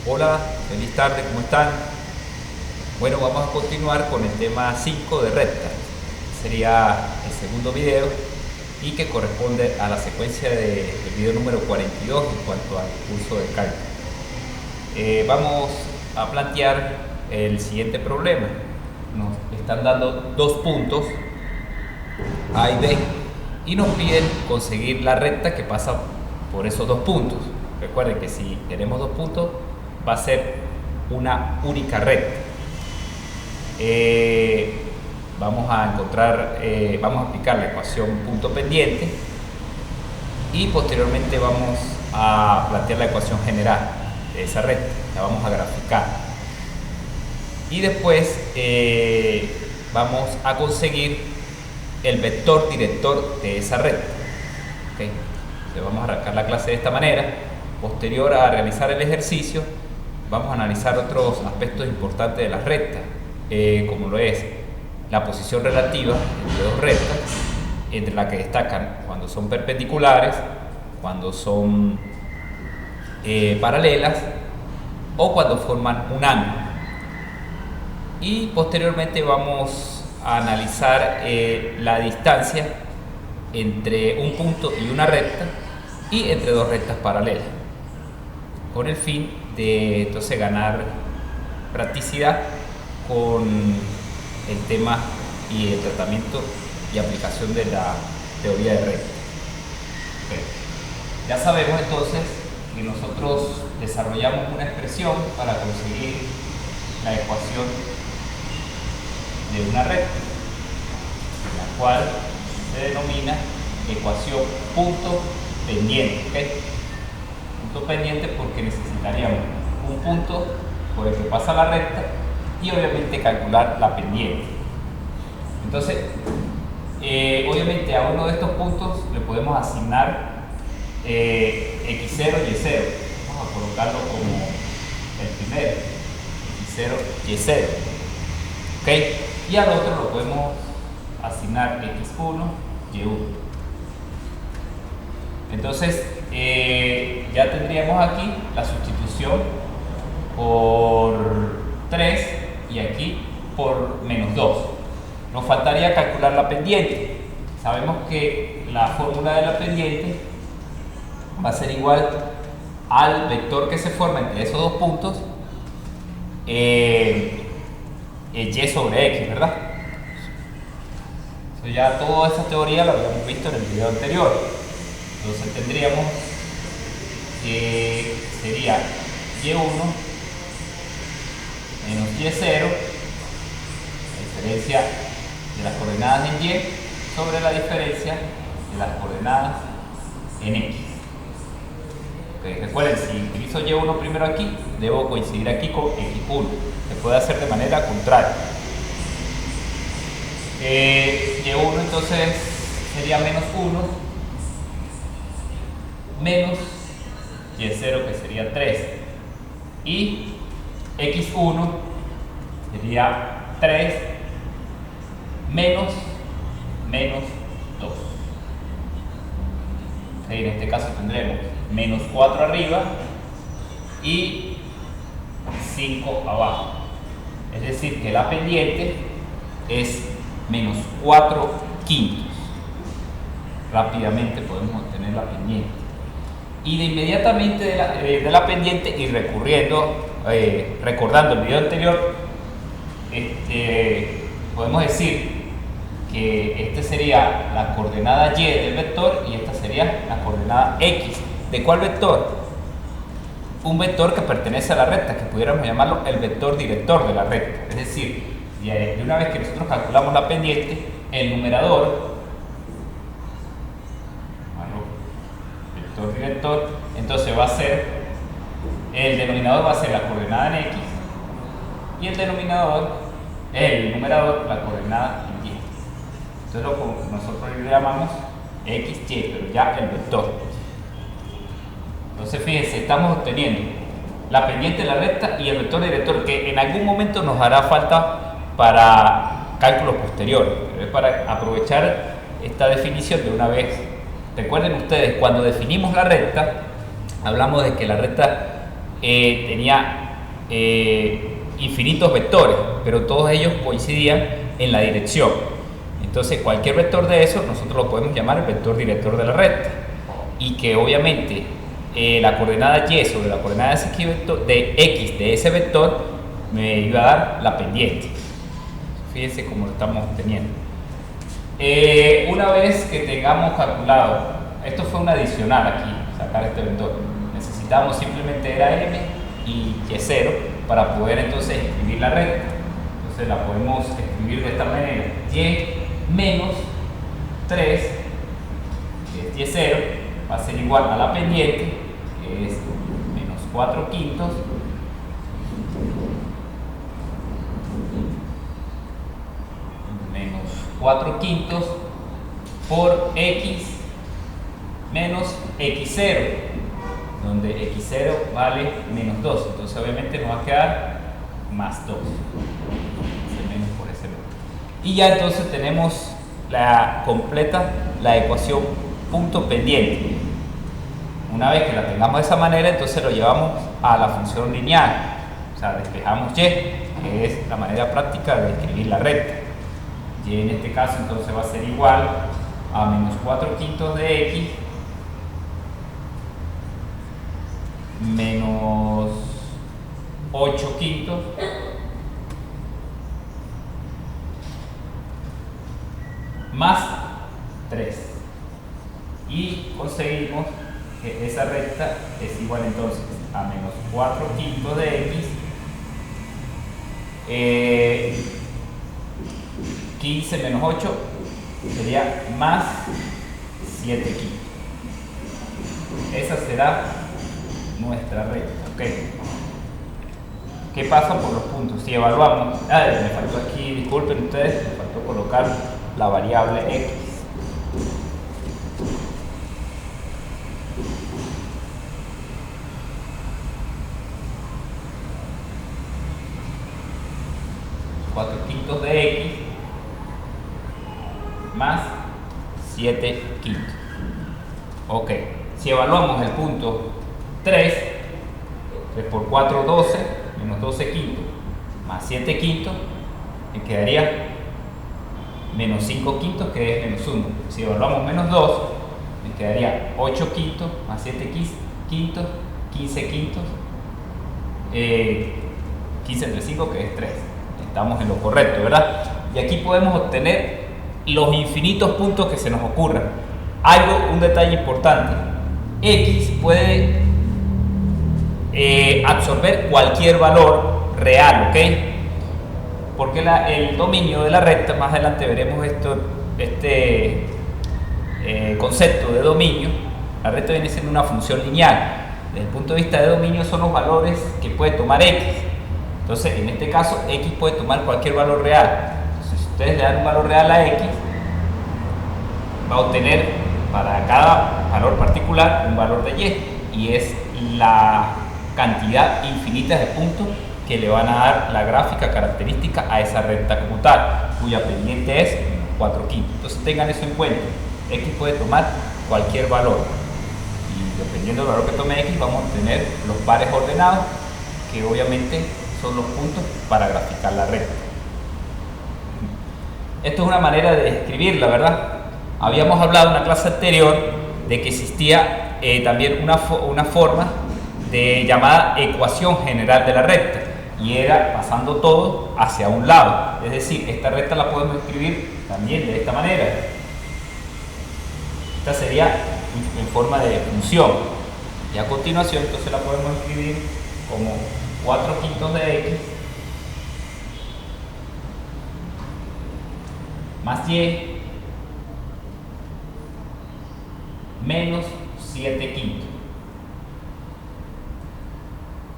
Hola, feliz tarde, ¿cómo están? Bueno, vamos a continuar con el tema 5 de recta. Sería el segundo video y que corresponde a la secuencia del video número 42 en cuanto al curso de cálculo. Vamos a plantear el siguiente problema. Nos están dando dos puntos, A y B, y nos piden conseguir la recta que pasa por esos dos puntos. Recuerden que si tenemos dos puntos, va a ser una única recta. Vamos a aplicar la ecuación punto pendiente y posteriormente vamos a plantear la ecuación general de esa recta. La vamos a graficar y después vamos a conseguir el vector director de esa recta. ¿Okay? Entonces vamos a arrancar la clase de esta manera. Posterior a realizar el ejercicio, vamos a analizar otros aspectos importantes de las rectas, como lo es la posición relativa entre dos rectas, entre las que destacan cuando son perpendiculares, cuando son paralelas o cuando forman un ángulo. Y posteriormente vamos a analizar la distancia entre un punto y una recta y entre dos rectas paralelas, con el fin de entonces ganar practicidad con el tema y el tratamiento y aplicación de la teoría de rectas. Okay. Ya sabemos entonces que nosotros desarrollamos una expresión para conseguir la ecuación de una recta, la cual se denomina ecuación punto pendiente. ¿Okay? Punto pendiente porque necesitaríamos un punto por el que pasa la recta y obviamente calcular la pendiente. Entonces, obviamente a uno de estos puntos le podemos asignar x0 y y0. Vamos a colocarlo como el primero, x0 y y0. ¿Okay? Y al otro lo podemos asignar x1 y y1. Entonces, ya tendríamos aquí la sustitución por 3 y aquí por menos 2. Nos faltaría calcular la pendiente. Sabemos que la fórmula de la pendiente va a ser igual al vector que se forma entre esos dos puntos, y sobre x, ¿verdad? Eso ya toda esa teoría la habíamos visto en el video anterior. Entonces tendríamos que sería y1 menos y0, la diferencia de las coordenadas en y sobre la diferencia de las coordenadas en x. Okay, recuerden, si utilizo y1 primero aquí, debo coincidir aquí con x1. Se puede hacer de manera contraria. Y1 entonces sería menos 1 menos y0, que sería 3, y x1 sería 3 menos 2. En este caso tendremos menos 4 arriba y 5 abajo. Es decir, que la pendiente es menos 4 quintos. Rápidamente podemos obtener la pendiente. Y de inmediatamente de la pendiente y recordando el video anterior, podemos decir que este sería la coordenada y del vector y esta sería la coordenada x. ¿De cuál vector? Un vector que pertenece a la recta, que pudiéramos llamarlo el vector director de la recta. Es decir, de una vez que nosotros calculamos la pendiente, el numerador, vector director, entonces va a ser, el denominador va a ser la coordenada en x y el numerador la coordenada en y. Entonces nosotros le llamamos xy, pero ya el vector. Entonces fíjense, estamos obteniendo la pendiente de la recta y el vector director, que en algún momento nos hará falta para cálculos posteriores, pero es para aprovechar esta definición de una vez. Recuerden ustedes, cuando definimos la recta, hablamos de que la recta tenía infinitos vectores, pero todos ellos coincidían en la dirección. Entonces cualquier vector de eso nosotros lo podemos llamar el vector director de la recta, y que obviamente la coordenada y sobre la coordenada de x de ese vector me iba a dar la pendiente. Fíjense cómo lo estamos teniendo. Una vez que tengamos calculado, esto fue un adicional aquí, sacar este vector, necesitamos simplemente era m y y0 para poder entonces escribir la recta. Entonces la podemos escribir de esta manera: y menos 3, que es y0, va a ser igual a la pendiente, que es menos 4 quintos, menos 4 quintos por x menos x0, donde x0 vale menos 2, entonces obviamente nos va a quedar más 2, menos por ese lado. Y ya entonces tenemos la ecuación punto pendiente. Una vez que la tengamos de esa manera, entonces lo llevamos a la función lineal, o sea, despejamos y, que es la manera práctica de escribir la recta. Y en este caso entonces va a ser igual a menos 4 quintos de x menos 8 quintos más 3, y conseguimos que esa recta es igual entonces a menos 4 quintos de x, 15 menos 8 sería más 7 quintos. Esa será nuestra recta. ¿Okay? ¿Qué pasa por los puntos? Si evaluamos, me faltó aquí, disculpen ustedes, me faltó colocar la variable x. De x más 7 quintos. Ok, si evaluamos el punto 3, 3 por 4, 12, menos 12 quintos, más 7 quintos, me quedaría menos 5 quintos, que es menos 1. Si evaluamos menos 2, me quedaría 8 quintos, más 7 quintos, 15 quintos, 15 entre 5, que es 3. Estamos en lo correcto, ¿verdad? Y aquí podemos obtener los infinitos puntos que se nos ocurran. Un detalle importante: x puede absorber cualquier valor real, ¿ok? Porque el dominio de la recta, más adelante veremos este concepto de dominio. La recta viene siendo una función lineal. Desde el punto de vista de dominio son los valores que puede tomar x. Entonces, en este caso, x puede tomar cualquier valor real. Entonces, si ustedes le dan un valor real a x, va a obtener para cada valor particular un valor de y es la cantidad infinita de puntos que le van a dar la gráfica característica a esa recta como tal, cuya pendiente es 4 quintos. Entonces, tengan eso en cuenta. X puede tomar cualquier valor, y dependiendo del valor que tome x, vamos a obtener los pares ordenados, que obviamente son los puntos para graficar la recta. Esto es una manera de escribirla, ¿verdad? Habíamos hablado en la clase anterior de que existía también una forma llamada ecuación general de la recta, y era pasando todo hacia un lado. Es decir, esta recta la podemos escribir también de esta manera. Esta sería en forma de función, y a continuación entonces la podemos escribir como 4 quintos de x más y menos 7 quintos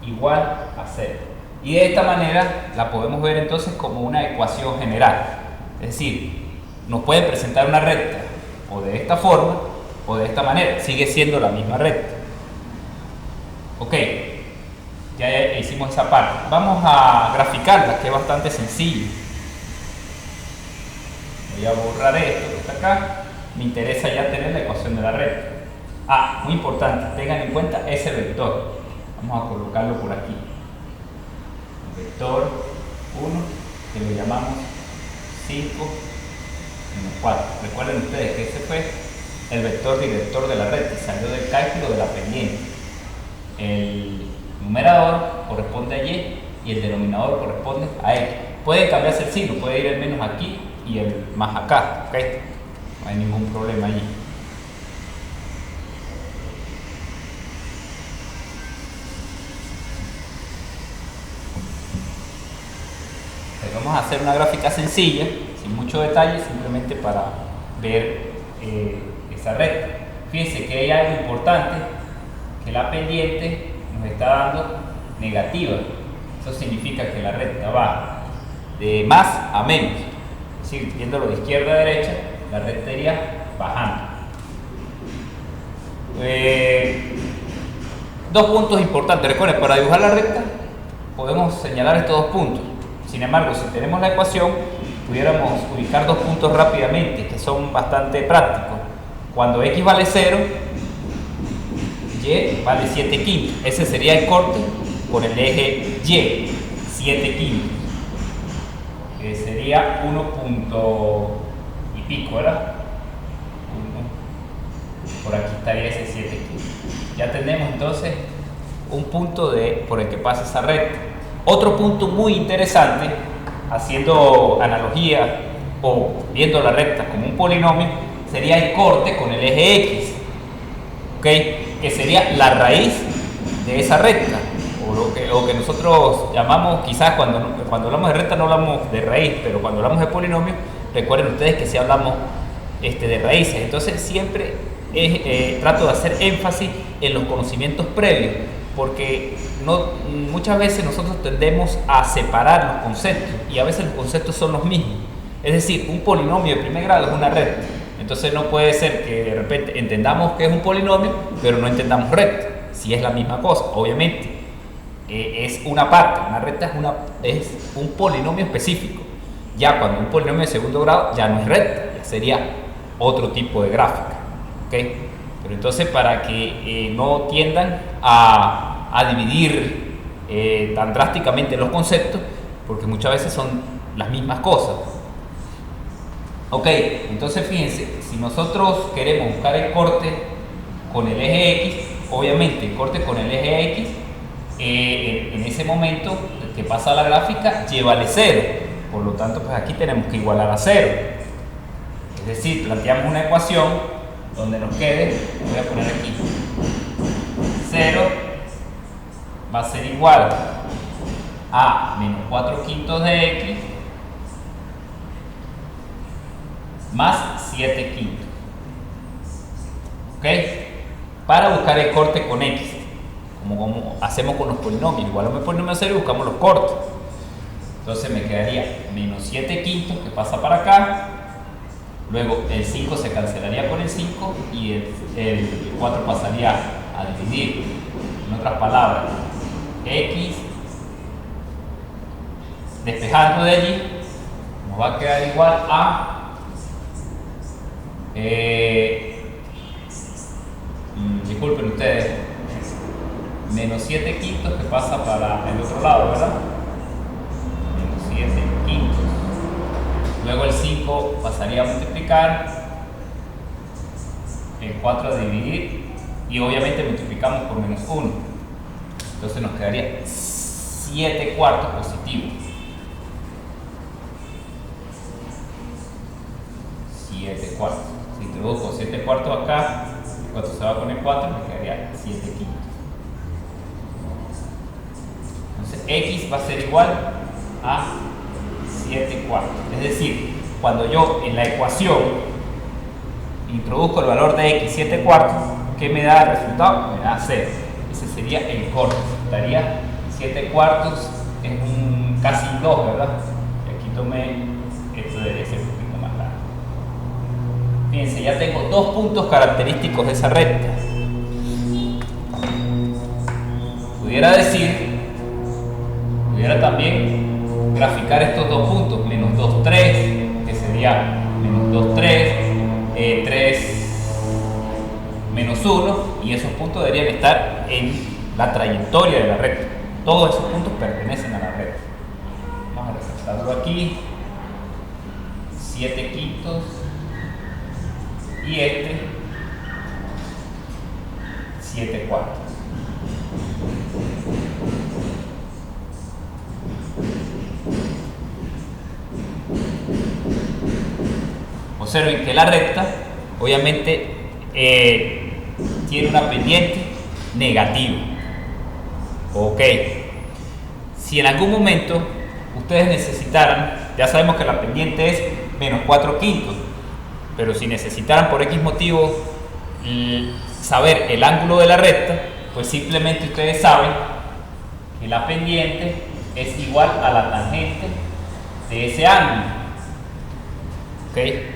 igual a 0. Y de esta manera la podemos ver entonces como una ecuación general. Es decir, nos puede presentar una recta o de esta forma o de esta manera, sigue siendo la misma recta. Ok, ya hicimos esa parte. Vamos a graficarla, que es bastante sencillo. Voy a borrar esto que está acá. Me interesa ya tener la ecuación de la recta. Muy importante, tengan en cuenta ese vector. Vamos a colocarlo por aquí. El vector 1, que lo llamamos 5 menos 4. Recuerden ustedes que ese fue el vector director de la recta y salió del cálculo de la pendiente. El numerador corresponde a y y el denominador corresponde a x. Puede cambiarse el signo, puede ir el menos aquí y el más acá, ¿ok? No hay ningún problema allí. Vamos a hacer una gráfica sencilla, sin mucho detalle, simplemente para ver esa recta. Fíjense que hay algo importante, que la pendiente nos está dando negativa. Eso significa que la recta va de más a menos. Es decir, viéndolo de izquierda a derecha, la recta iría bajando. Dos puntos importantes. Recuerden, para dibujar la recta podemos señalar estos dos puntos. Sin embargo, si tenemos la ecuación, pudiéramos ubicar dos puntos rápidamente, que son bastante prácticos. Cuando x vale 0, y vale 7 quintos. Ese sería el corte con el eje y, 7 quintos. Que sería 1 punto y pico, ¿verdad? Por aquí estaría ese 7 quintos. Ya tenemos entonces un punto por el que pasa esa recta. Otro punto muy interesante, haciendo analogía o viendo la recta como un polinomio, sería el corte con el eje x, ¿okay? Que sería la raíz de esa recta, o lo que nosotros llamamos, quizás cuando hablamos de recta no hablamos de raíz, pero cuando hablamos de polinomio, recuerden ustedes que sí hablamos de raíces. Entonces siempre trato de hacer énfasis en los conocimientos previos, porque muchas veces nosotros tendemos a separar los conceptos y a veces los conceptos son los mismos. Es decir, un polinomio de primer grado es una recta. Entonces no puede ser que de repente entendamos que es un polinomio, pero no entendamos recta. Si es la misma cosa, obviamente. Es una parte, una recta es un polinomio específico. Ya cuando un polinomio de segundo grado ya no es recta, ya sería otro tipo de gráfica. ¿Okay? Pero entonces, para que no tiendan a dividir tan drásticamente los conceptos, porque muchas veces son las mismas cosas. Ok, entonces fíjense, si nosotros queremos buscar el corte con el eje X, obviamente el corte con el eje X, en ese momento que pasa la gráfica, y vale 0. Por lo tanto, pues aquí tenemos que igualar a 0. Es decir, planteamos una ecuación donde nos quede, voy a poner aquí, 0 va a ser igual a menos 4 quintos de x más 7 quintos. ¿Ok? Para buscar el corte con x, como hacemos con los polinomios, igualamos el polinomio a 0 y buscamos los cortes. Entonces me quedaría menos 7 quintos, que pasa para acá. Luego el 5 se cancelaría con el 5 y el 4 pasaría a dividir. En otras palabras, x despejando de allí nos va a quedar igual a disculpen ustedes, menos 7 quintos, que pasa para el otro lado, ¿verdad? Menos 7 quintos. Luego el 5 pasaría a multiplicar, el 4 a dividir y obviamente multiplicamos por menos 1. Entonces nos quedaría 7 cuartos positivos. 7 cuartos. Si introduzco 7 cuartos acá, el 4 se va con el 4, me quedaría 7 quintos. Entonces x va a ser igual a 7 cuartos. Es decir, cuando yo en la ecuación introduzco el valor de x 7 cuartos, ¿qué me da el resultado? Me da 0. Ese sería el corte. Daría 7 cuartos en un casi 2, ¿verdad? Y aquí tomé esto de ser un poquito más largo. Fíjense, ya tengo dos puntos característicos de esa recta. Pudiera también graficar estos dos puntos, menos 2, 3, que sería menos 2, 3, 3, menos 1, y esos puntos deberían estar en la trayectoria de la recta. Todos esos puntos pertenecen a la recta. Vamos a resaltarlo aquí. 7 quintos y este 7 cuartos. Observen que la recta obviamente tiene una pendiente negativa. Ok, si en algún momento ustedes necesitaran, ya sabemos que la pendiente es menos 4 quintos, pero si necesitaran por X motivo saber el ángulo de la recta, pues simplemente ustedes saben que la pendiente es igual a la tangente de ese ángulo. ¿Ok? En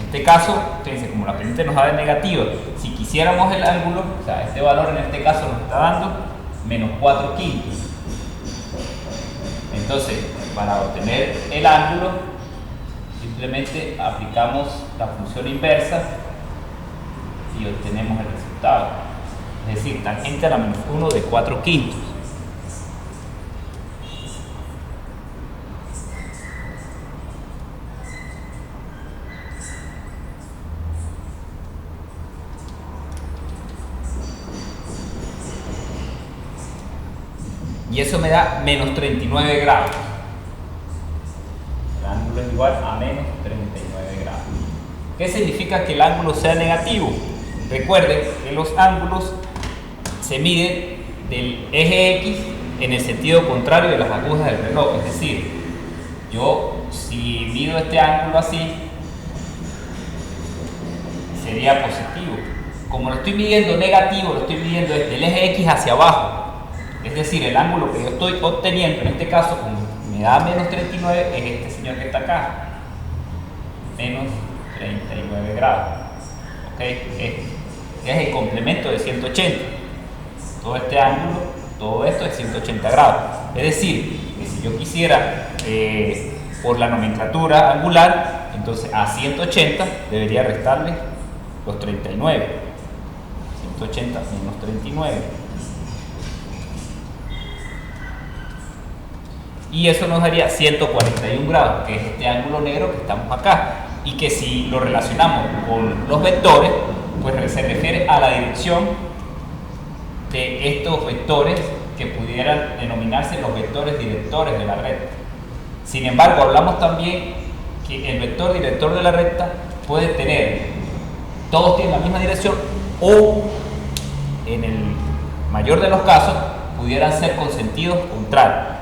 este caso, fíjense, como la pendiente nos da de negativa, si quisiéramos el ángulo, o sea, este valor en este caso nos está dando menos 4 quintos. Entonces, para obtener el ángulo, simplemente aplicamos la función inversa y obtenemos el resultado. Es decir, tangente a la menos 1 de 4 quintos. Y eso me da menos 39 grados. El ángulo es igual a menos 39 grados. ¿Qué significa que el ángulo sea negativo? Recuerden que los ángulos se miden del eje X en el sentido contrario de las agujas del reloj. Es decir, yo si mido este ángulo así, sería positivo. Como lo estoy midiendo negativo, lo estoy midiendo desde el eje X hacia abajo. Es decir, el ángulo que yo estoy obteniendo, en este caso, como me da menos 39, es este señor que está acá. Menos 39 grados. ¿Ok? Este es el complemento de 180. Todo este ángulo, todo esto es 180 grados. Es decir, que si yo quisiera, por la nomenclatura angular, entonces a 180 debería restarle los 39. 180 menos 39. Y eso nos daría 141 grados, que es este ángulo negro que estamos acá. Y que si lo relacionamos con los vectores, pues se refiere a la dirección de estos vectores que pudieran denominarse los vectores directores de la recta. Sin embargo, hablamos también que el vector director de la recta puede tener, todos tienen la misma dirección, o en el mayor de los casos pudieran ser con sentidos contrarios.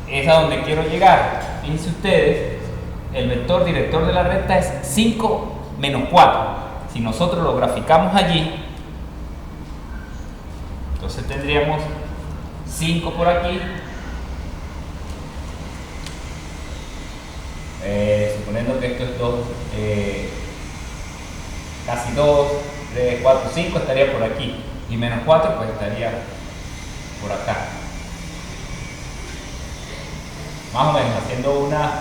Es a donde quiero llegar. Fíjense ustedes, el vector director de la recta es 5 menos 4. Si nosotros lo graficamos allí, entonces tendríamos 5 por aquí, suponiendo que esto es 2, casi 2, 3, 4, 5 estaría por aquí, y menos 4 pues estaría por acá. Más o menos haciendo una,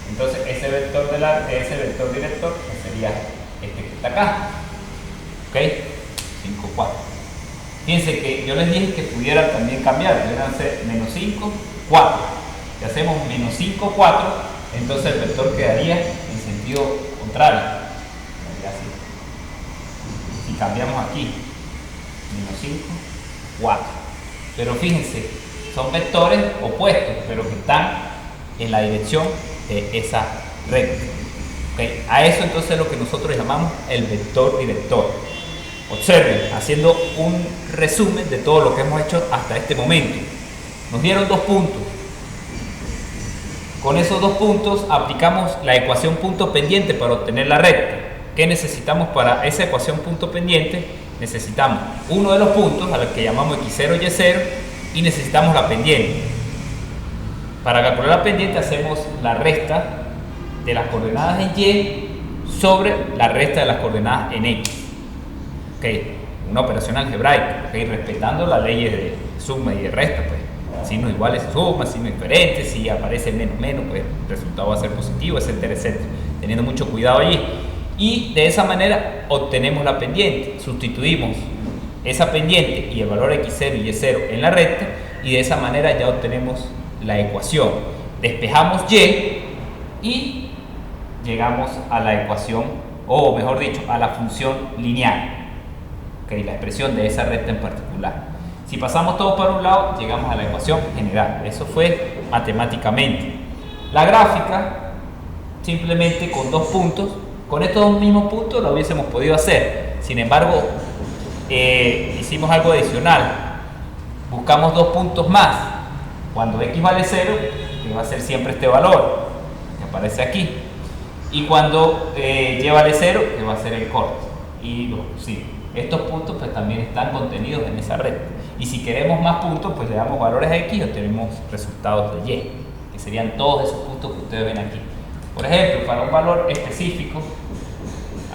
entonces ese vector director pues sería este que está acá. Ok, 5, 4. Fíjense que yo les dije que pudieran también cambiar, pudieran ser menos 5, 4. Si hacemos menos 5, 4, entonces el vector quedaría en sentido contrario. Así. Si cambiamos aquí, menos 5, 4. Pero fíjense, son vectores opuestos, pero que están en la dirección de esa recta. ¿Okay? A eso entonces es lo que nosotros llamamos el vector director. Observen, haciendo un resumen de todo lo que hemos hecho hasta este momento. Nos dieron 2 puntos. Con esos 2 puntos aplicamos la ecuación punto pendiente para obtener la recta. ¿Qué necesitamos para esa ecuación punto pendiente? Necesitamos uno de los puntos, al que llamamos x0 y y0, y necesitamos la pendiente. Para calcular la pendiente hacemos la resta de las coordenadas en y sobre la resta de las coordenadas en x. Okay. Una operación algebraica, okay. Respetando las leyes de suma y de resta, pues signos iguales suma, signos diferentes, si aparece menos menos, pues el resultado va a ser positivo, etcétera, etcétera, teniendo mucho cuidado allí. Y de esa manera obtenemos la pendiente. Sustituimos esa pendiente y el valor x0 y y0 en la recta, y de esa manera ya obtenemos la ecuación. Despejamos y y llegamos a la ecuación, o mejor dicho, a la función lineal, ¿okay? La expresión de esa recta en particular. Si pasamos todo para un lado, llegamos a la ecuación general. Eso fue matemáticamente. La gráfica, simplemente con dos puntos, con estos dos mismos puntos lo hubiésemos podido hacer. Sin embargo, hicimos algo adicional. Buscamos dos puntos más. Cuando x vale 0, que va a ser siempre este valor que aparece aquí. Y cuando y vale 0, que va a ser el corte. Y sí, estos puntos pues también están contenidos en esa recta. Y si queremos más puntos, pues le damos valores a x y obtenemos resultados de y, que serían todos esos puntos que ustedes ven aquí. Por ejemplo, para un valor específico,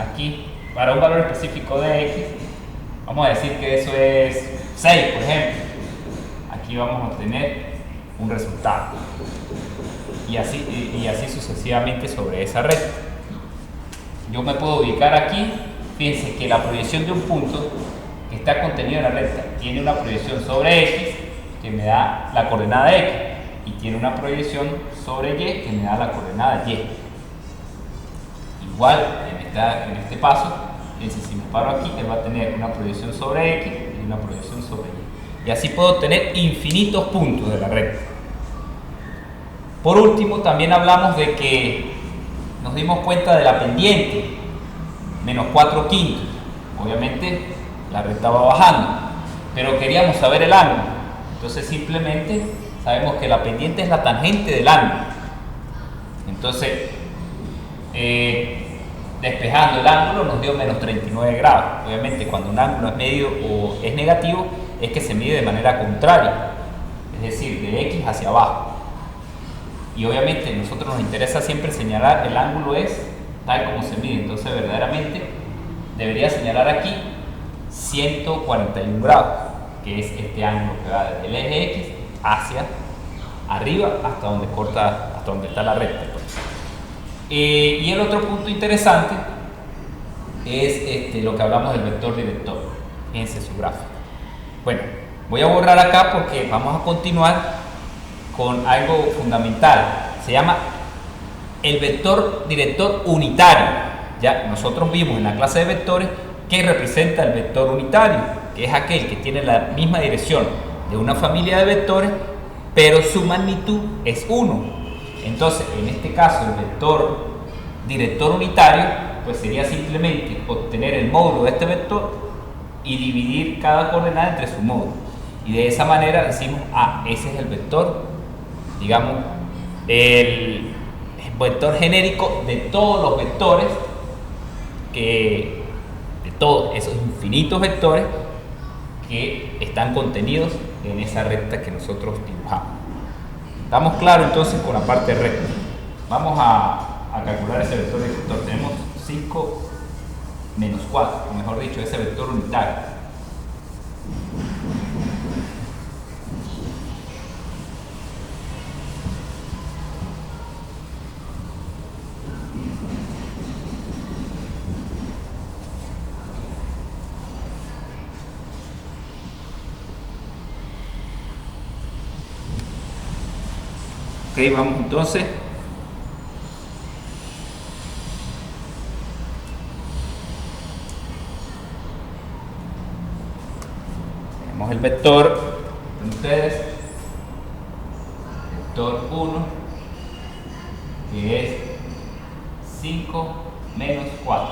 aquí, para un valor específico de x, vamos a decir que eso es 6, por ejemplo. Aquí vamos a obtener un resultado. Y así sucesivamente sobre esa recta. Yo me puedo ubicar aquí. Fíjense que la proyección de un punto que está contenido en la recta tiene una proyección sobre x que me da la coordenada x, y tiene una proyección sobre y que me da la coordenada y. Igual en este paso, si me paro aquí, él va a tener una proyección sobre x y una proyección sobre y. Y así puedo obtener infinitos puntos de la recta. Por último, también hablamos de que nos dimos cuenta de la pendiente, menos 4/5. Obviamente la recta va bajando, pero queríamos saber el ángulo. Entonces simplemente sabemos que la pendiente es la tangente del ángulo. Entonces, despejando el ángulo nos dio menos 39 grados. Obviamente cuando un ángulo es medio o es negativo, es que se mide de manera contraria, es decir, de x hacia abajo. Y obviamente a nosotros nos interesa siempre señalar el ángulo es tal como se mide. Entonces verdaderamente debería señalar aquí 141 grados, que es este ángulo que va desde el eje x hacia arriba hasta donde corta, hasta donde está la recta. Y el otro punto interesante es lo que hablamos del vector director. Fíjense su gráfico. Bueno, voy a borrar acá porque vamos a continuar con algo fundamental. Se llama el vector director unitario. Ya nosotros vimos en la clase de vectores que representa el vector unitario, que es aquel que tiene la misma dirección de una familia de vectores, pero su magnitud es 1. Entonces, en este caso, el vector director unitario, pues sería simplemente obtener el módulo de este vector y dividir cada coordenada entre su módulo. Y de esa manera decimos, ese es el vector, digamos, el vector genérico de todos los vectores, de todos esos infinitos vectores que están contenidos en esa recta que nosotros dibujamos. ¿Estamos claros entonces con la parte recta? Vamos a calcular ese vector director. Tenemos 5 menos 4, o mejor dicho, ese vector unitario. Ok, vamos entonces. Tenemos el vector de ustedes, vector 1, que es 5 menos 4.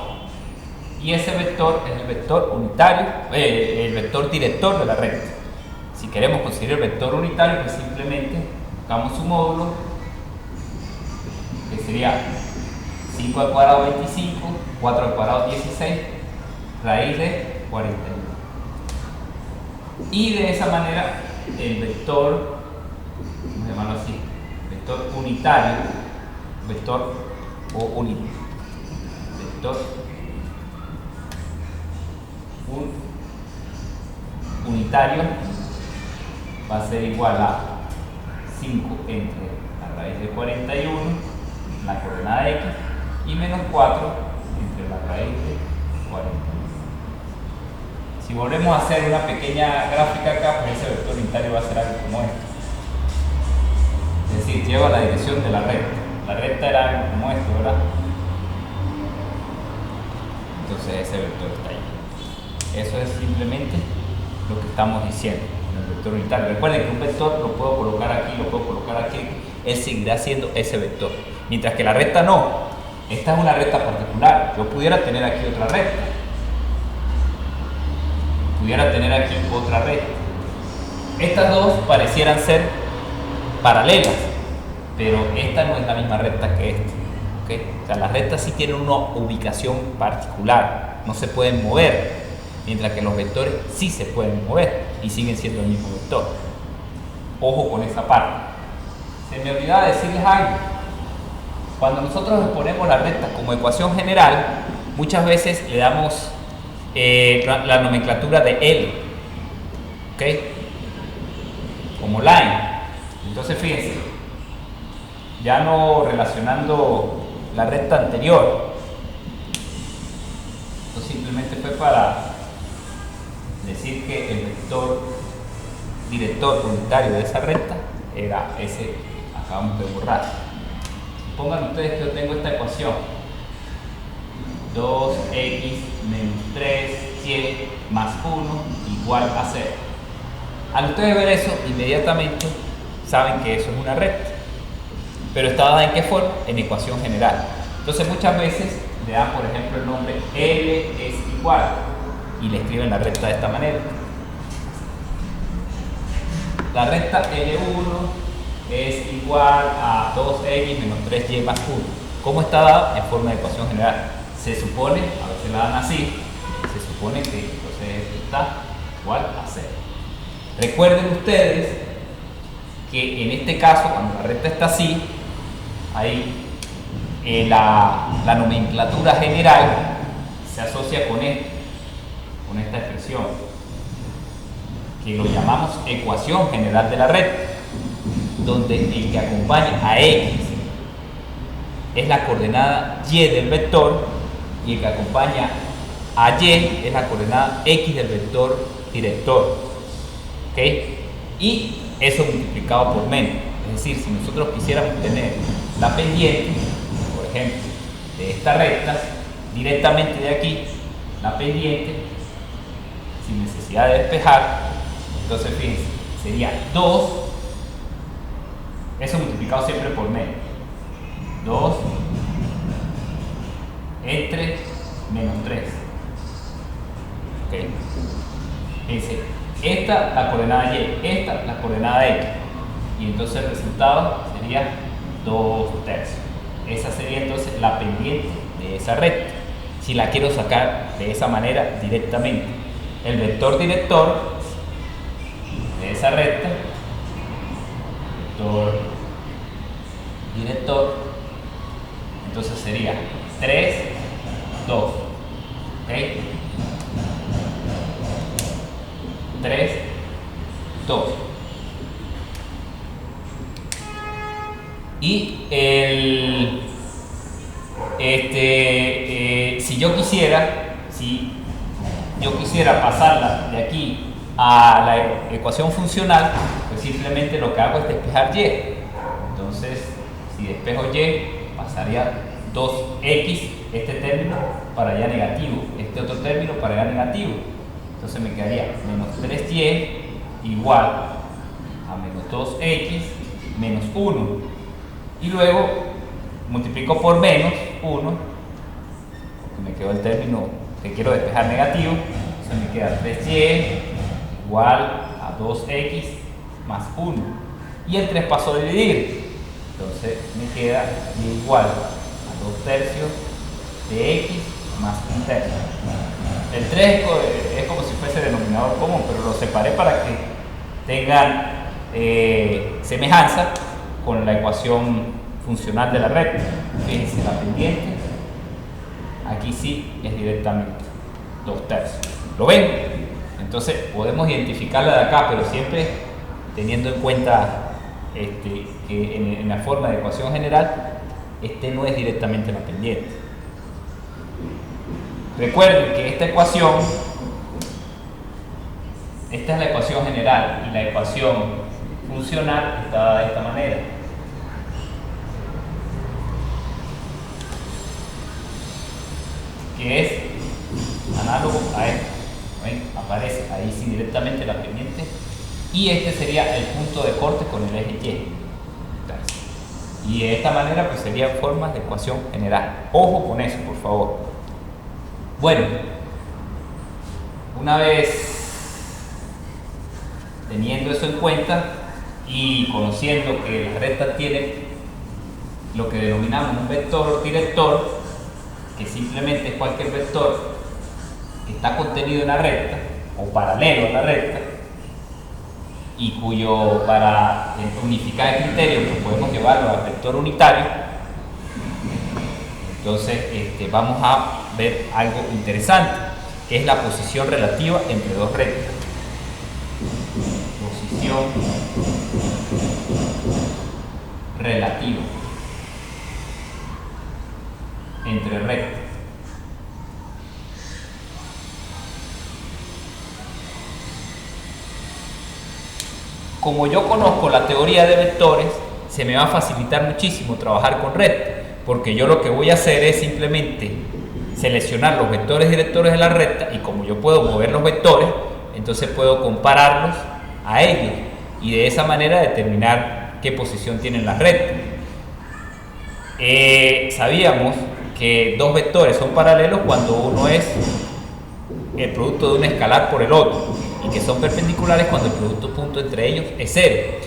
Y ese vector es el vector unitario, el vector director de la recta. Si queremos conseguir el vector unitario, pues simplemente buscamos su módulo, que sería 5 al cuadrado 25, 4 al cuadrado 16, raíz de 41. Y de esa manera el vector, vamos a llamarlo así, vector unitario, vector unitario va a ser igual a 5 entre la raíz de 41, la coordenada x, y menos 4 entre la raíz de 41. Si Si volvemos a hacer una pequeña gráfica acá, pues ese vector unitario va a ser algo como esto. Es decir, lleva la dirección de la recta. La recta era algo como esto, ¿verdad? Entonces ese vector está ahí. Eso es simplemente lo que estamos diciendo en el vector unitario. Recuerden que un vector lo puedo colocar aquí, lo puedo colocar aquí, él seguirá siendo ese vector. Mientras que la recta no. Esta es una recta particular. Yo pudiera tener aquí otra recta. Pudiera tener aquí otra recta. Estas dos parecieran ser paralelas, pero esta no es la misma recta que esta. ¿Okay? O sea, las rectas sí tienen una ubicación particular, no se pueden mover, mientras que los vectores sí se pueden mover y siguen siendo el mismo vector. Ojo con esa parte. Se me olvidaba decirles algo. Cuando nosotros exponemos las rectas como ecuación general, muchas veces le damos la nomenclatura de L, ¿ok? Como line. Entonces fíjense, ya no relacionando la recta anterior, esto simplemente fue para decir que el vector director unitario de esa recta era ese que acabamos de borrar. Pongan ustedes que yo tengo esta ecuación: 2x menos 3y más 1 igual a 0. Al ustedes ver eso, inmediatamente saben que eso es una recta. Pero está dada en qué forma? En ecuación general. Entonces muchas veces le dan, por ejemplo, el nombre L es igual y le escriben la recta de esta manera. La recta L1 es igual a 2x menos 3y más 1. ¿Cómo está dada? En forma de ecuación general. Se supone, a veces la dan así, se supone que entonces esto está igual a 0. Recuerden ustedes que en este caso, cuando la recta está así, ahí la nomenclatura general se asocia con esto, con esta expresión, que lo llamamos ecuación general de la recta, donde el que acompaña a x es la coordenada y del vector y el que acompaña a y es la coordenada x del vector director. ¿Ok? Y eso multiplicado por menos. Es decir, si nosotros quisiéramos tener la pendiente, por ejemplo, de esta recta, directamente de aquí, la pendiente, sin necesidad de despejar, entonces fíjense, sería 2, eso multiplicado siempre por menos, 2 entre menos 3. ¿Ok? Fíjense, esta la coordenada y, esta la coordenada x, y entonces el resultado sería 2 tercios. Esa sería entonces la pendiente de esa recta, si la quiero sacar de esa manera directamente. El vector director de esa recta, vector director, entonces sería 3, 2. ¿Ok? 3, 2. Y si yo quisiera pasarla de aquí a la ecuación funcional, pues simplemente lo que hago es despejar y. Entonces, si despejo y, pasaría 2x, este término, para allá negativo, este otro término para allá negativo. Entonces me quedaría menos 3y igual a menos 2x menos 1. Y luego multiplico por menos 1, porque me quedó el término que quiero despejar negativo. Entonces me queda 3y igual a 2x más 1. Y el 3 pasó a dividir. Entonces me queda y igual a 2 tercios de x más 1 tercio. El 3 es como si fuese denominador común, pero lo separé para que tengan semejanza con la ecuación funcional de la recta. Fíjense, la pendiente aquí sí es directamente 2 tercios. ¿Lo ven? Entonces podemos identificarla de acá, pero siempre teniendo en cuenta que en la forma de ecuación general no es directamente la pendiente. Recuerden que esta ecuación Esta es la ecuación general y la ecuación funcional está de esta manera. Que es análogo a esto. ¿Ven? Aparece ahí sí directamente la pendiente. Y este sería el punto de corte con el eje Y. Y de esta manera pues serían formas de ecuación general. Ojo con eso, por favor. Bueno, una vez teniendo eso en cuenta y conociendo que las rectas tienen lo que denominamos un vector director, que simplemente es cualquier vector que está contenido en la recta o paralelo a la recta, y cuyo, para unificar el criterio, pues podemos llevarlo al vector unitario. Entonces vamos a ver algo interesante, que es la posición relativa entre dos rectas. Posición relativa entre rectas. Como yo conozco la teoría de vectores, se me va a facilitar muchísimo trabajar con rectas, porque yo lo que voy a hacer es simplemente seleccionar los vectores directores de la recta, y como yo puedo mover los vectores, entonces puedo compararlos a ellos y de esa manera determinar qué posición tienen las rectas. Sabíamos que dos vectores son paralelos cuando uno es el producto de un escalar por el otro, y que son perpendiculares cuando el producto punto entre ellos es cero.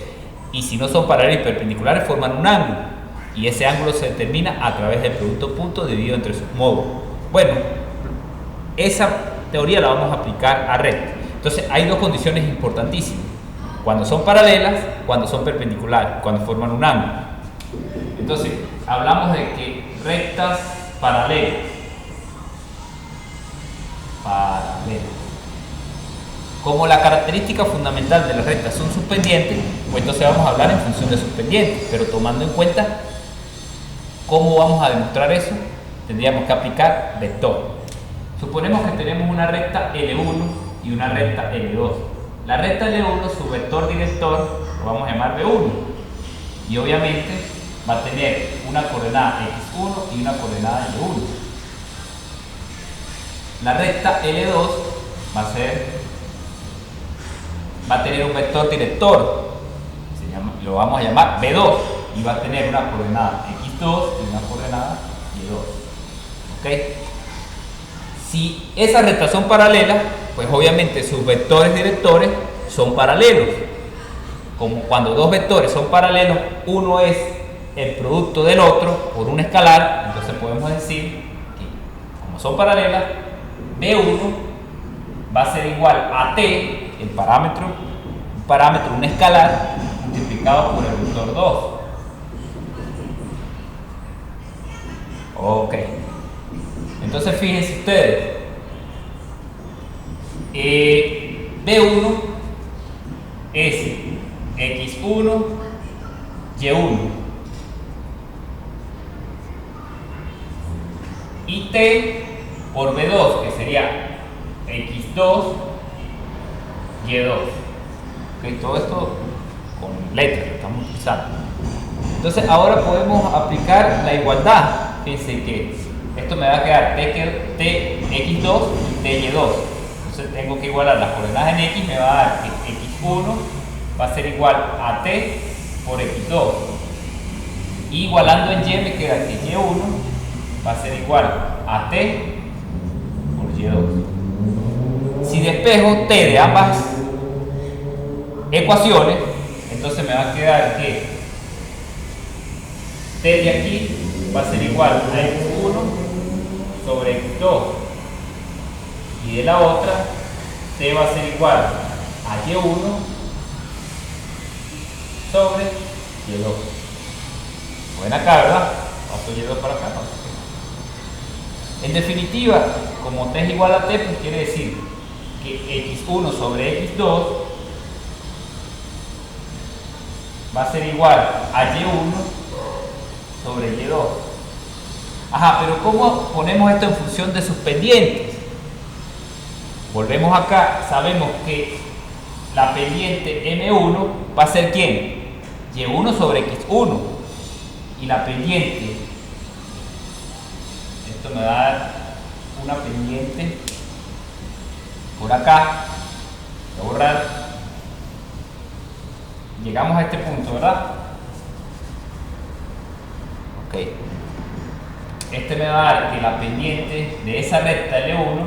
Y si no son paralelos y perpendiculares, forman un ángulo, y ese ángulo se determina a través del producto punto dividido entre sus módulos. Bueno, esa teoría la vamos a aplicar a rectas. Entonces hay dos condiciones importantísimas: cuando son paralelas, cuando son perpendiculares, cuando forman un ángulo. Entonces hablamos de que rectas paralelas, como la característica fundamental de las rectas son sus pendientes, pues entonces vamos a hablar en función de sus pendientes, pero tomando en cuenta cómo vamos a demostrar eso, tendríamos que aplicar vector. Suponemos que tenemos una recta L1 y una recta L2. La recta L1, su vector director, lo vamos a llamar B1, y obviamente va a tener una coordenada X1 y una coordenada Y1. La recta L2 va a tener un vector director, lo vamos a llamar B2, y va a tener una coordenada X2 y una coordenada Y2. ¿Ok? Si esas rectas son paralelas, pues obviamente sus vectores directores son paralelos. Como cuando dos vectores son paralelos, uno es el producto del otro por un escalar, entonces podemos decir que como son paralelas, B1 va a ser igual a T, el parámetro, un escalar multiplicado por el vector 2. Ok. Entonces fíjense ustedes, B1 es X1, Y1. Y T por B2, que sería X2, Y2. ¿Okay? Todo esto con letras que estamos utilizando. Entonces ahora podemos aplicar la igualdad. Fíjense que esto me va a quedar TX2 y TY2. Entonces tengo que igualar las coordenadas en X, me va a dar que X1 va a ser igual a T por X2. Y igualando en Y me queda que Y1 va a ser igual a T por Y2. Si despejo T de ambas ecuaciones, entonces me va a quedar que T de aquí va a ser igual a X1 sobre X2, y de la otra T va a ser igual a Y1 sobre Y2. Ven acá, ¿verdad? Paso Y2 para acá. En definitiva, como T es igual a T, pues quiere decir que X1 sobre X2 va a ser igual a Y1 sobre Y2. Ajá, pero ¿cómo ponemos esto en función de sus pendientes? Volvemos acá, sabemos que la pendiente M1 va a ser ¿quién? Y1 sobre X1. Y la pendiente, esto me va a dar una pendiente por acá. Voy a borrar. Llegamos a este punto, ¿verdad? Ok. Este me va a dar que la pendiente de esa recta L1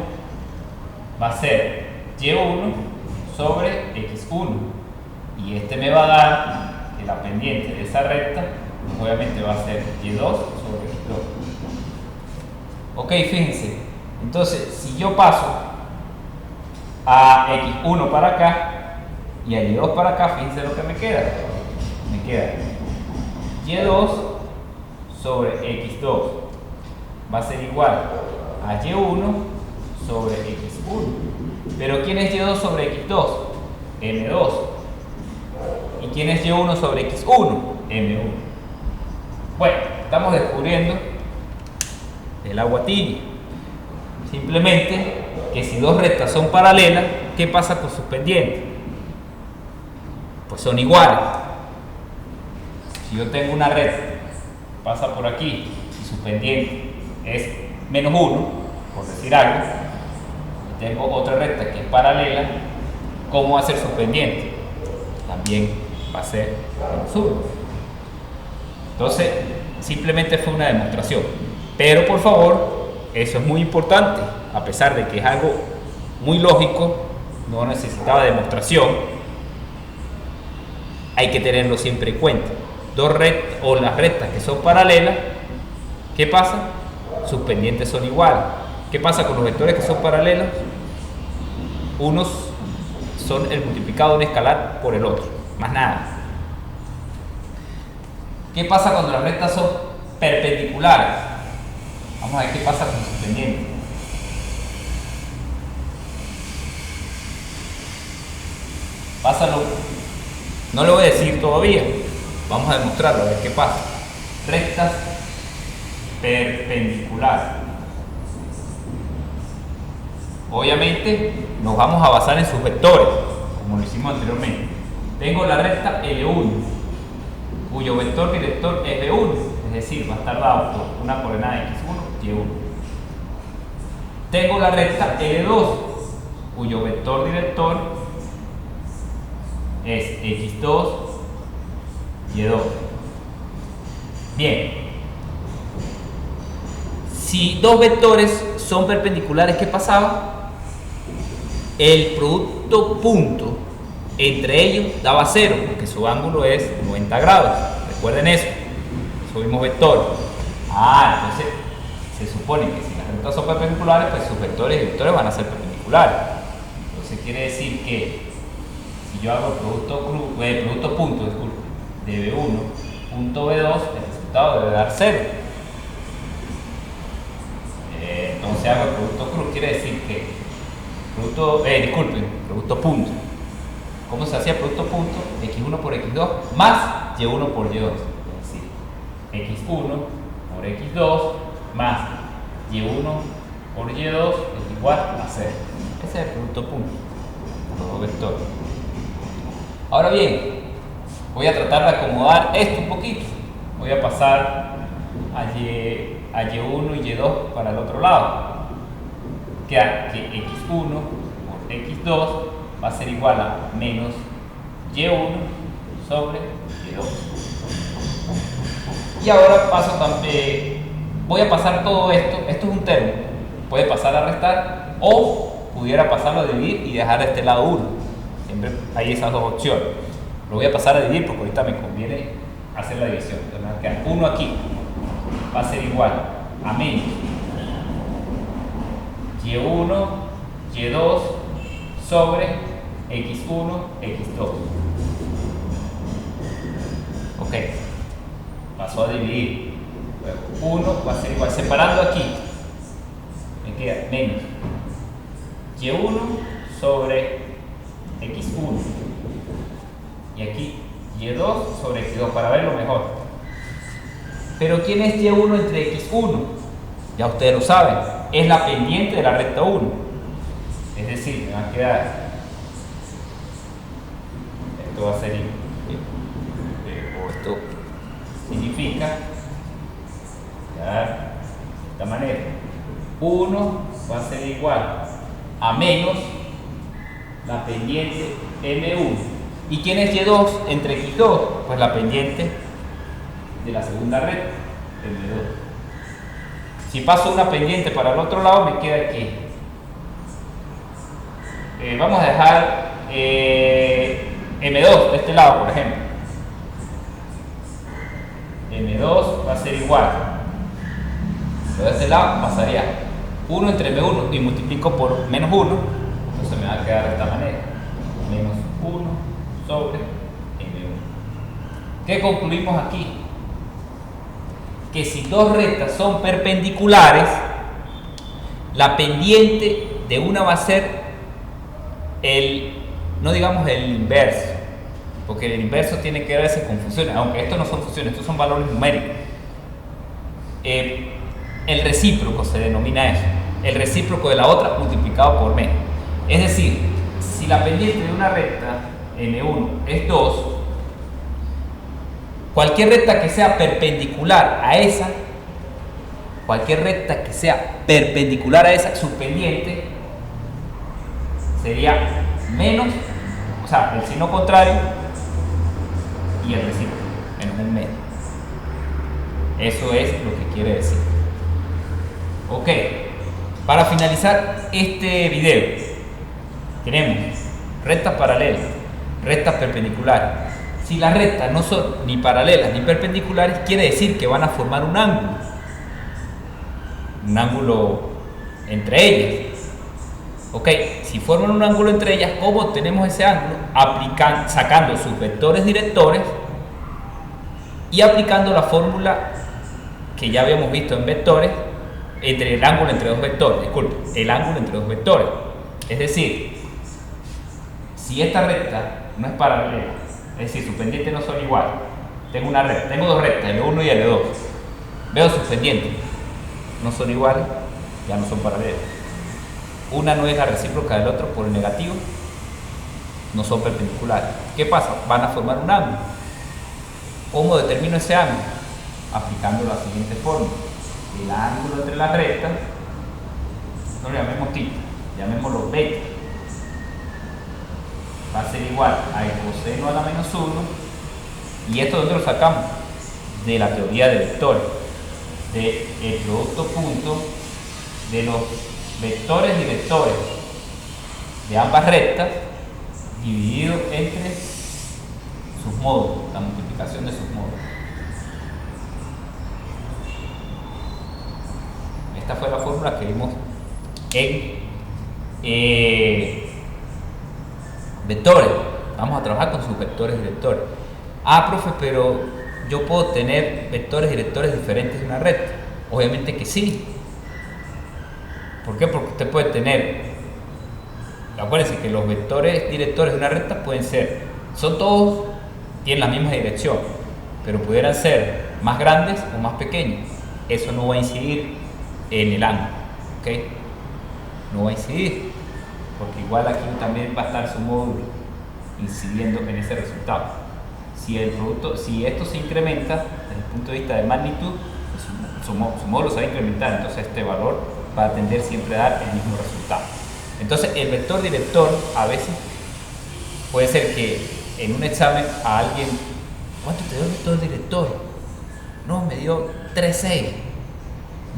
va a ser Y1 sobre X1. Y este me va a dar que la pendiente de esa recta obviamente va a ser Y2 sobre X2. Ok, fíjense. Entonces, si yo paso a X1 para acá y a Y2 para acá, fíjense lo que me queda. Me queda Y2 sobre X2 va a ser igual a Y1 sobre X1. Pero ¿quién es Y2 sobre X2? M2. ¿Y quién es Y1 sobre X1? M1. Bueno, estamos descubriendo el agua tibia. Simplemente que si dos rectas son paralelas, ¿qué pasa con sus pendientes? Pues son iguales. Si yo tengo una recta, pasa por aquí y su pendiente es menos 1, por decir algo, y tengo otra recta que es paralela, ¿cómo va a ser su pendiente? También va a ser menos 1. Entonces, simplemente fue una demostración. Pero por favor, eso es muy importante, a pesar de que es algo muy lógico, no necesitaba demostración, hay que tenerlo siempre en cuenta. Dos rectas o las rectas que son paralelas, ¿qué pasa? Sus pendientes son iguales. ¿Qué pasa con los vectores que son paralelos? Unos son el multiplicado de un escalar por el otro, más nada. ¿Qué pasa cuando las rectas son perpendiculares? Vamos a ver qué pasa con sus pendientes. Pásalo. No lo voy a decir todavía. Vamos a demostrarlo, a ver qué pasa. Rectas perpendiculares. Obviamente nos vamos a basar en sus vectores, como lo hicimos anteriormente. Tengo la recta L1, cuyo vector director es B1, es decir, va a estar dado por una coordenada X1, Y1. Tengo la recta L2, cuyo vector director es X2, Y2. Bien. Si dos vectores son perpendiculares, ¿qué pasaba? El producto punto entre ellos daba 0, porque su ángulo es 90 grados. Recuerden eso. Subimos vector. Entonces se supone que si las rectas son perpendiculares, pues sus vectores y vectores van a ser perpendiculares. Entonces quiere decir que si yo hago el producto punto, de B1 punto B2, el resultado debe dar 0. Entonces hago el producto cruz, quiere decir que producto punto. ¿Cómo se hacía producto punto? X1 por X2 más Y1 por Y2. Es decir, X1 por X2 más Y1 por Y2 es igual a 0. Ese es el producto punto, los dos vectores. Ahora bien, voy a tratar de acomodar esto un poquito. Voy a pasar a Y1 y Y2 para el otro lado. Queda que X1 por X2 va a ser igual a menos Y1 sobre Y2. Y ahora voy a pasar todo esto. Esto es un término. Puede pasar a restar o pudiera pasarlo a dividir y dejar de este lado 1. Siempre hay esas dos opciones. Lo voy a pasar a dividir porque ahorita me conviene hacer la división. Entonces me queda 1 aquí. Va a ser igual a menos Y1, Y2 sobre X1, X2. Ok. Pasó a dividir. 1 va a ser igual. Separando aquí, me queda menos Y1 sobre X1. Y aquí Y2 sobre X2 para verlo mejor. Pero ¿quién es Y1 entre X1? Ya ustedes lo saben, es la pendiente de la recta 1. Es decir, me va a quedar esto va a ser, o esto significa, de esta manera, 1 va a ser igual a menos la pendiente M1. ¿Y quién es Y2 entre X2? Pues la pendiente de la segunda recta, M2. Si paso una pendiente para el otro lado, me queda aquí. Vamos a dejar M2 de este lado, por ejemplo. M2 va a ser igual. Pero de este lado pasaría 1 entre M1 y multiplico por menos 1. Entonces me va a quedar de esta manera. Menos 1 sobre M1. ¿Qué concluimos aquí? Que si dos rectas son perpendiculares, la pendiente de una va a ser no digamos el inverso, porque el inverso tiene que verse con funciones, aunque estos no son funciones, estos son valores numéricos. El recíproco se denomina eso, el recíproco de la otra multiplicado por menos. Es decir, si la pendiente de una recta M1 es 2, cualquier recta que sea perpendicular a esa, su pendiente sería menos, o sea, el signo contrario y el recíproco, menos un medio. Eso es lo que quiere decir. Ok, para finalizar este video, tenemos rectas paralelas, rectas perpendiculares. Si las rectas no son ni paralelas ni perpendiculares, quiere decir que van a formar un ángulo entre ellas. Ok, si forman un ángulo entre ellas, ¿cómo obtenemos ese ángulo? Sacando sus vectores directores y aplicando la fórmula que ya habíamos visto en vectores, el ángulo entre dos vectores. Es decir, si esta recta no es paralela, es decir, sus pendientes no son iguales, tengo dos rectas, L1 y L2, veo sus pendientes, no son iguales, ya no son paralelas. Una no es la recíproca del otro por el negativo, no son perpendiculares. ¿Qué pasa? Van a formar un ángulo. ¿Cómo determino ese ángulo? Aplicando la siguiente fórmula. El ángulo entre las rectas, no le llamemos θ, llamémoslo beta, va a ser igual a el coseno a la menos 1. ¿Y esto dónde lo sacamos? De la teoría de vectores, del producto punto de los vectores directores de ambas rectas dividido entre sus módulos, la multiplicación de sus módulos. Esta fue la fórmula que vimos en vectores. Vamos a trabajar con sus vectores directores. Profe, pero yo puedo tener vectores directores diferentes de una recta. Obviamente que sí. ¿Por qué? Porque usted puede tener, acuérdense que los vectores directores de una recta tienen la misma dirección, pero pudieran ser más grandes o más pequeños. Eso no va a incidir en el ángulo, ¿ok? No va a incidir, porque igual aquí también va a estar su módulo incidiendo en ese resultado. Si esto se incrementa desde el punto de vista de magnitud, su módulo se va a incrementar, entonces este valor va a tender siempre a dar el mismo resultado. Entonces el vector director a veces puede ser que en un examen a alguien, ¿cuánto te dio el vector director? No, me dio 3,6.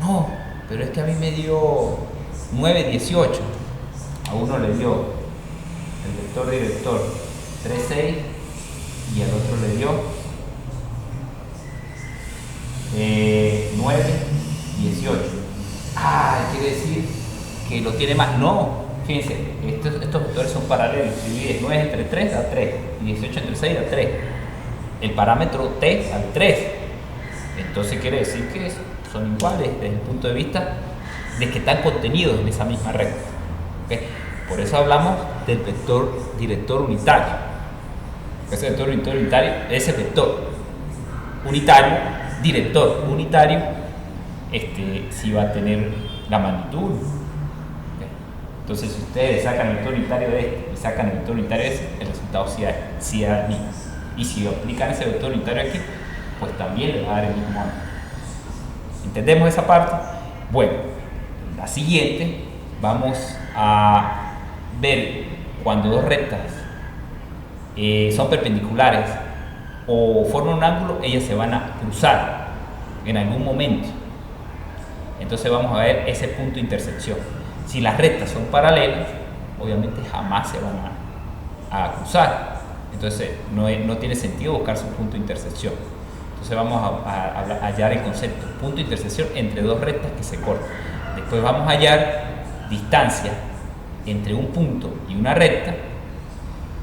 No, pero es que a mí me dio 9,18. A uno le dio el vector director 3,6 y al otro le dio 9,18. Quiere decir que lo tiene más. No, fíjense, estos vectores son paralelos. Si divides 9 entre 3 da 3 y 18 entre 6 da 3. El parámetro t da 3. Entonces quiere decir que son iguales desde el punto de vista de que están contenidos en esa misma recta. ¿Okay? Por eso hablamos del vector director unitario. Ese vector unitario, director unitario, sí va a tener la magnitud 1. ¿Okay? Entonces, si ustedes sacan el vector unitario de este y sacan el vector unitario de ese, el resultado resultado sí da el mismo. Y si aplican ese vector unitario aquí, pues también le va a dar el mismo ángulo. ¿Entendemos esa parte? Bueno, la siguiente vamos a ver cuando dos rectas son perpendiculares o forman un ángulo, ellas se van a cruzar en algún momento. Entonces vamos a ver ese punto de intersección. Si las rectas son paralelas, obviamente jamás se van a cruzar. Entonces no tiene sentido buscar su punto de intersección. Entonces vamos a hallar el concepto punto de intersección entre dos rectas que se cortan. Después vamos a hallar distancia entre un punto y una recta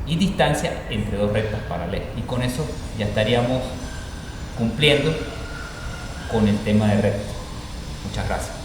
y distancia entre dos rectas paralelas. Y con eso ya estaríamos cumpliendo con el tema de recta. Muchas gracias.